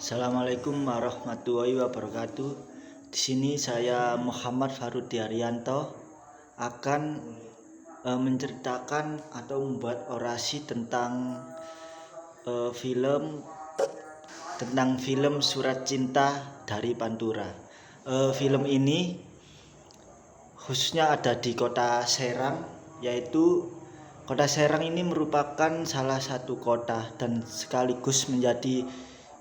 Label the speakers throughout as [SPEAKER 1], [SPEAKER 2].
[SPEAKER 1] Assalamualaikum warahmatullahi wabarakatuh. Di sini saya Muhammad Farudi Arianto akan menceritakan atau membuat orasi tentang film Surat Cinta dari Pantura. Film ini khususnya ada di Kota Serang, yaitu Kota Serang ini merupakan salah satu kota dan sekaligus menjadi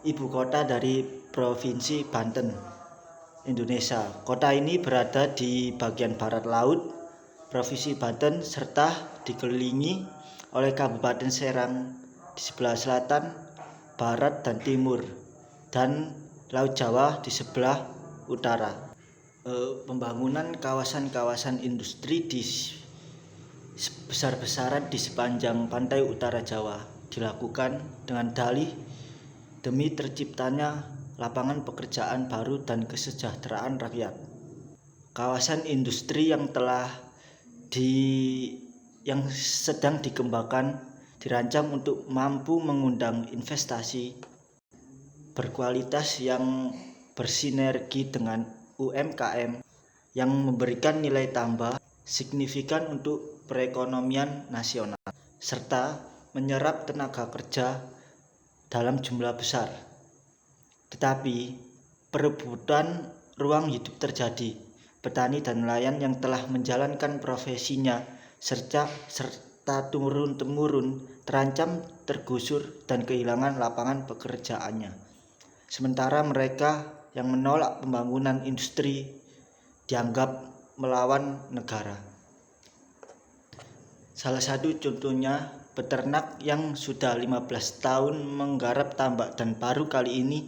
[SPEAKER 1] ibu kota dari Provinsi Banten, Indonesia. Kota ini berada di bagian barat laut Provinsi Banten serta dikelilingi oleh Kabupaten Serang di sebelah selatan, barat, dan timur, dan Laut Jawa di sebelah utara. Pembangunan kawasan-kawasan industri besar-besaran di sepanjang pantai utara Jawa dilakukan dengan dalih demi terciptanya lapangan pekerjaan baru dan kesejahteraan rakyat. Kawasan industri yang sedang dikembangkan dirancang untuk mampu mengundang investasi berkualitas yang bersinergi dengan UMKM yang memberikan nilai tambah signifikan untuk perekonomian nasional serta menyerap tenaga kerja dalam jumlah besar. Tetapi perebutan ruang hidup terjadi. Petani dan nelayan yang telah menjalankan profesinya serta turun-temurun terancam tergusur dan kehilangan lapangan pekerjaannya. Sementara mereka yang menolak pembangunan industri dianggap melawan negara. Salah satu contohnya peternak yang sudah 15 tahun menggarap tambak, dan baru kali ini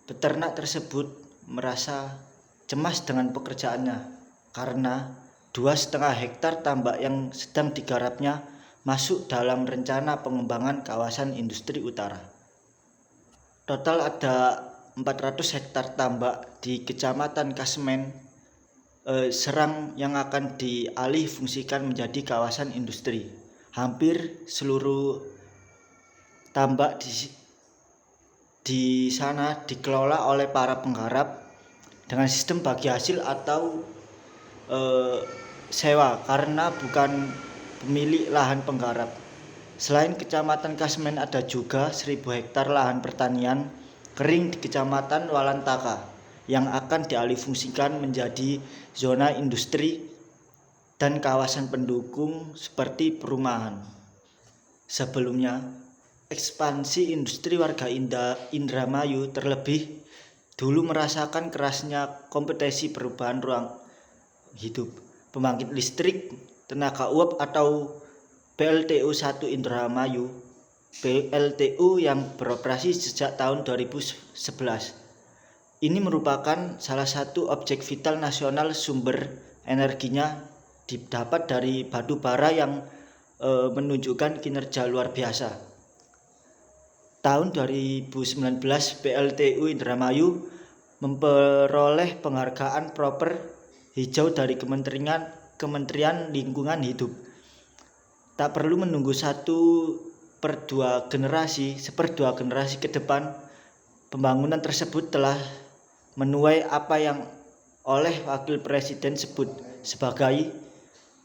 [SPEAKER 1] peternak tersebut merasa cemas dengan pekerjaannya karena 2,5 hektar tambak yang sedang digarapnya masuk dalam rencana pengembangan kawasan industri utara. Total ada 400 hektar tambak di Kecamatan Kasemen, Serang yang akan dialih fungsikan menjadi kawasan industri. Hampir seluruh tambak di sana dikelola oleh para penggarap dengan sistem bagi hasil atau sewa karena bukan pemilik lahan penggarap. Selain Kecamatan Kasemen, ada juga 1.000 hektar lahan pertanian kering di Kecamatan Walantaka yang akan dialihfungsikan menjadi zona industri dan kawasan pendukung seperti perumahan. Sebelumnya, ekspansi industri warga Indramayu terlebih dulu merasakan kerasnya kompetisi perubahan ruang hidup. Pembangkit listrik tenaga uap atau PLTU 1 Indramayu, PLTU yang beroperasi sejak tahun 2011. Ini merupakan salah satu objek vital nasional. Sumber energinya didapat dari batu bara yang menunjukkan kinerja luar biasa. Tahun 2019 PLTU Indramayu memperoleh penghargaan proper hijau dari Kementerian Lingkungan Hidup. Tak perlu menunggu 1/2 generasi ke depan, pembangunan tersebut telah menuai apa yang oleh Wakil Presiden sebut sebagai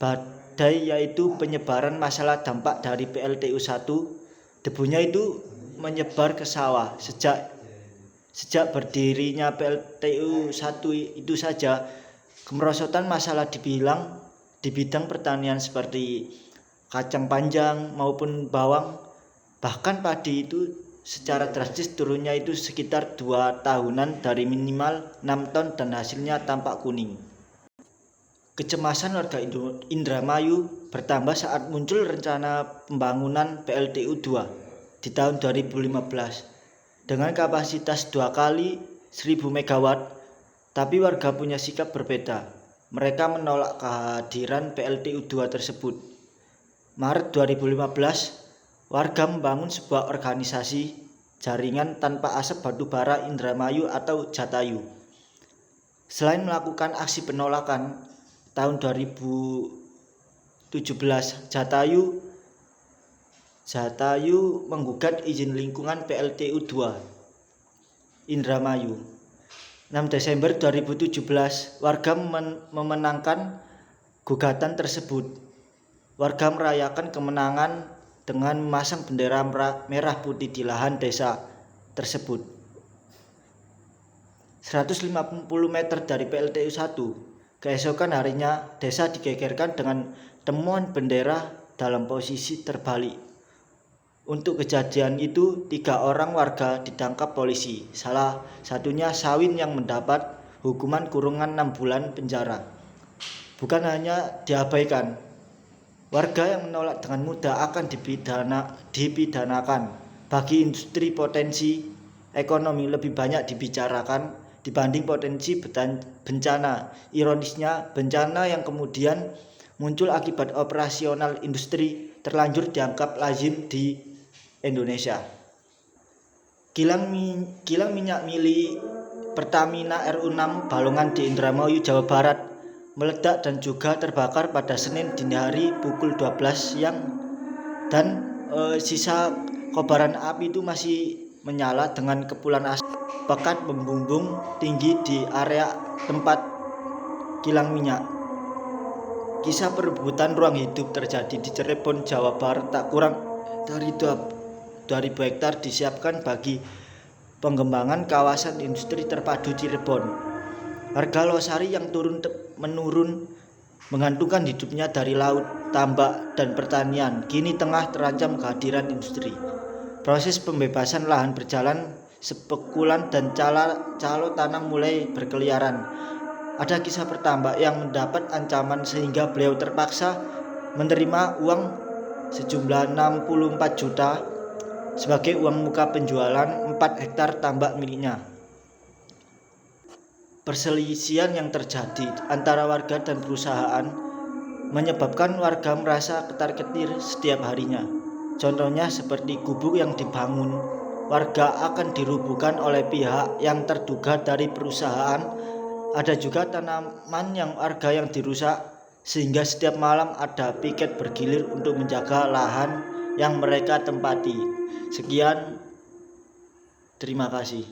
[SPEAKER 1] badai, yaitu penyebaran masalah dampak dari PLTU 1. Debunya itu menyebar ke sawah. Sejak berdirinya PLTU 1 itu saja, kemerosotan masalah di bidang pertanian seperti kacang panjang maupun bawang, bahkan padi itu secara drastis turunnya itu sekitar 2 tahunan dari minimal 6 ton dan hasilnya tampak kuning. Kecemasan warga Indramayu bertambah saat muncul rencana pembangunan PLTU 2 di tahun 2015 dengan kapasitas 2 kali 1.000 megawatt, tapi warga punya sikap berbeda. Mereka menolak kehadiran PLTU 2 tersebut. Maret 2015, warga membangun sebuah organisasi jaringan tanpa asap batu bara Indramayu atau Jatayu. Selain melakukan aksi penolakan, tahun 2017 Jatayu menggugat izin lingkungan PLTU 2. Indramayu. 6 Desember 2017, warga memenangkan gugatan tersebut. Warga merayakan kemenangan dengan memasang bendera merah putih di lahan desa tersebut. 150 meter dari PLTU 1, keesokan harinya desa digegerkan dengan temuan bendera dalam posisi terbalik. Untuk kejadian itu 3 orang warga ditangkap polisi, salah satunya Sawin yang mendapat hukuman kurungan 6 bulan penjara. Bukan hanya diabaikan, warga yang menolak dengan mudah akan dipidanakan. Bagi industri, potensi ekonomi lebih banyak dibicarakan dibanding potensi bencana. Ironisnya, bencana yang kemudian muncul akibat operasional industri terlanjur dianggap lazim di Indonesia. Kilang minyak milik Pertamina RU6 Balongan di Indramayu, Jawa Barat meledak dan juga terbakar pada Senin dini hari pukul 12 siang, dan sisa kobaran api itu masih menyala dengan kepulan asap pekat membumbung tinggi di area tempat kilang minyak. Kisah perebutan ruang hidup terjadi di Cirebon, Jawa Barat. Tak kurang dari 2.000 hektar disiapkan bagi pengembangan kawasan industri terpadu Cirebon. Warga Losari yang menurun menggantungkan hidupnya dari laut, tambak, dan pertanian kini tengah terancam kehadiran industri. Proses pembebasan lahan berjalan, spekulan dan calo tanam mulai berkeliaran. Ada kisah petambak yang mendapat ancaman sehingga beliau terpaksa menerima uang sejumlah 64 juta sebagai uang muka penjualan 4 hektar tambak miliknya. Perselisihan yang terjadi antara warga dan perusahaan menyebabkan warga merasa ketar-ketir setiap harinya. Contohnya seperti gubuk yang dibangun, warga akan dirubuhkan oleh pihak yang terduga dari perusahaan. Ada juga tanaman warga yang dirusak, sehingga setiap malam ada piket bergilir untuk menjaga lahan yang mereka tempati. Sekian, terima kasih.